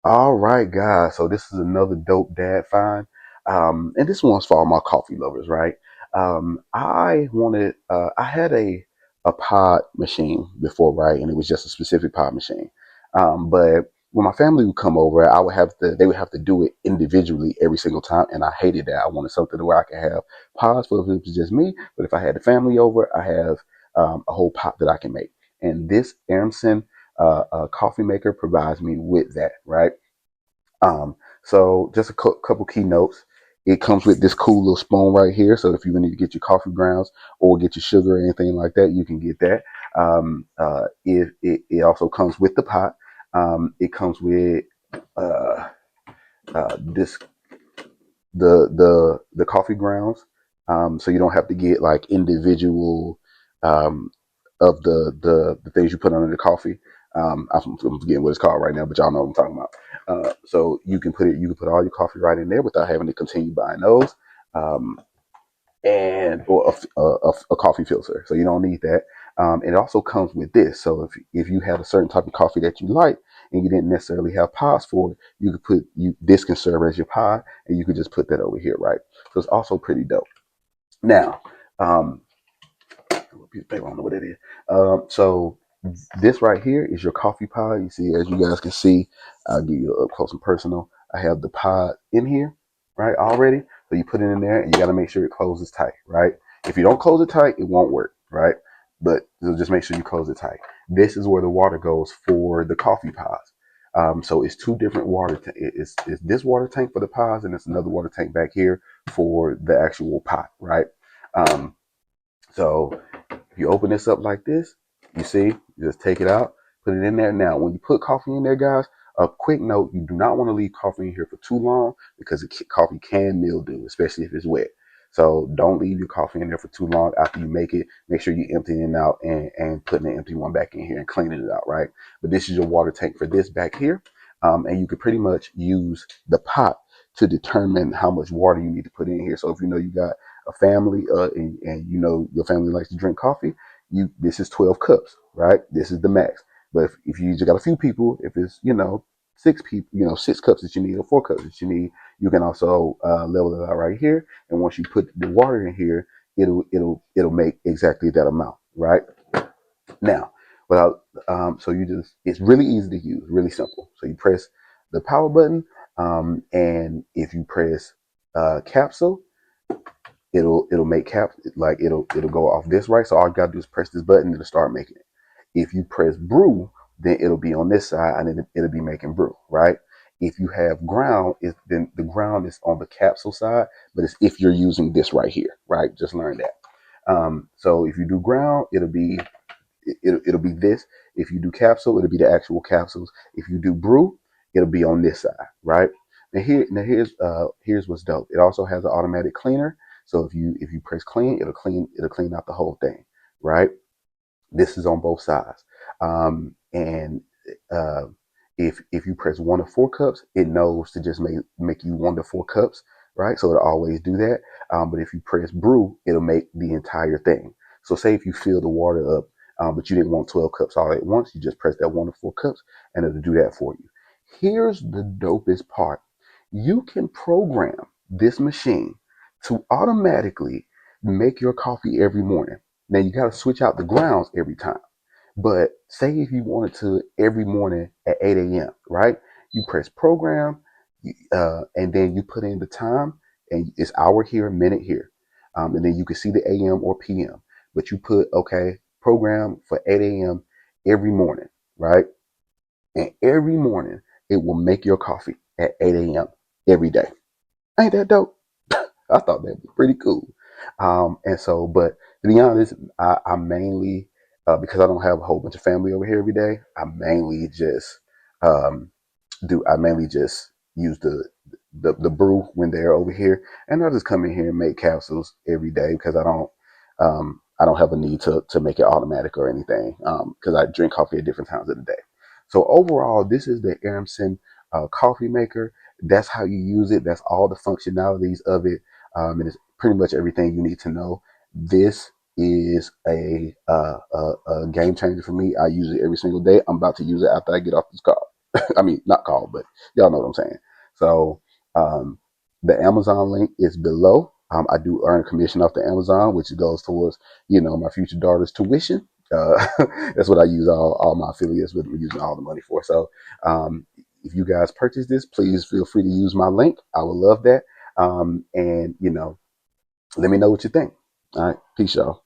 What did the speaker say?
All right, guys. So this is another dope dad find, and this one's for all my coffee lovers, right? I had a pod machine before, right, and it was just a specific pod machine. But when my family would come over, they would have to do it individually every single time, and I hated that. I wanted something where I could have pods for if it was just me, but if I had the family over, I have a whole pot that I can make. And this Airmsen coffee maker provides me with that, right? So just a couple key notes. It comes with this cool little spoon right here. So if you need to get your coffee grounds or get your sugar or anything like that, you can get that. It also comes with the pot. It comes with uh, this the coffee grounds, so you don't have to get like individual um, of the things you put under the coffee. I'm forgetting what it's called right now, but y'all know what I'm talking about. So you can put all your coffee right in there without having to continue buying those. Um, and or a coffee filter. So you don't need that. It also comes with this. So if you have a certain type of coffee that you like and you didn't necessarily have pods for it, you could put you this can serve as your pod, and you could just put that over here, right? So it's also pretty dope. Now, um, piece of paper, I don't know what it is. So this right here is your coffee pod. You see, as you guys can see, I'll give you up close and personal. I have the pod in here, right, already. So you put it in there and you got to make sure it closes tight, right? If you don't close it tight, it won't work, right? But just make sure you close it tight. This is where the water goes for the coffee pods. So it's two different it's this water tank for the pods, and it's another water tank back here for the actual pot, right? Um, so if you open this up like this, you see, you just take it out, put it in there. Now, when you put coffee in there, guys, a quick note, you do not want to leave coffee in here for too long because coffee can mildew, especially if it's wet. So don't leave your coffee in there for too long after you make it. Make sure you empty it out and putting the empty one back in here and cleaning it out, right? But this is your water tank for this back here. And you can pretty much use the pot to determine how much water you need to put in here. So if you know you got a family and you know your family likes to drink coffee, this is 12 cups, right? This is the max. But if you just got a few people, if it's six people, 6 cups that you need or 4 cups that you need, you can also level it out right here. And once you put the water in here, it'll make exactly that amount, right? Now, without so you just it's really easy to use, really simple. So you press the power button, and if you press capsule, it'll make cap like it'll go off this, right. So all you gotta do is press this button, it'll start making it. If you press brew, then it'll be on this side and it'll be making brew, right. If you have ground, then the ground is on the capsule side, but it's if you're using this right here, right. Just learn that. So if you do ground, it'll be this. If you do capsule, it'll be the actual capsules. If you do brew, it'll be on this side, right? Here's what's dope. It also has an automatic cleaner. So if you press clean, it'll clean out the whole thing, right? This is on both sides. And uh, if you press 1 to 4 cups, it knows to just make you 1 to 4 cups, right? So it'll always do that. But if you press brew, it'll make the entire thing. So say if you fill the water up, but you didn't want 12 cups all at once, you just press that 1 to 4 cups, and it'll do that for you. Here's the dopest part: you can program this machine to automatically make your coffee every morning. Now you got to switch out the grounds every time. But say if you wanted to every morning at 8 a.m., right? You press program, and then you put in the time, and it's hour here, minute here. And then you can see the AM or PM. But you put, okay, program for 8 a.m. every morning, right? And every morning it will make your coffee at 8 a.m. every day. Ain't that dope? I thought that was pretty cool. But to be honest, I mainly, because I don't have a whole bunch of family over here every day, um, I mainly just use the brew when they're over here, and I just come in here and make capsules every day because I don't have a need to make it automatic or anything because I drink coffee at different times of the day. So overall, this is the Airmsen coffee maker. That's how you use it. That's all the functionalities of it, and it's pretty much everything you need to know. This is a game changer for me. I use it every single day. I'm about to use it after I get off this call. I mean, not called, but y'all know what I'm saying. So um, the Amazon link is below. I do earn a commission off the Amazon, which goes towards, my future daughter's tuition. That's what I use all my affiliates with, using all the money for. So if you guys purchase this, please feel free to use my link. I would love that. And let me know what you think. All right, peace, y'all.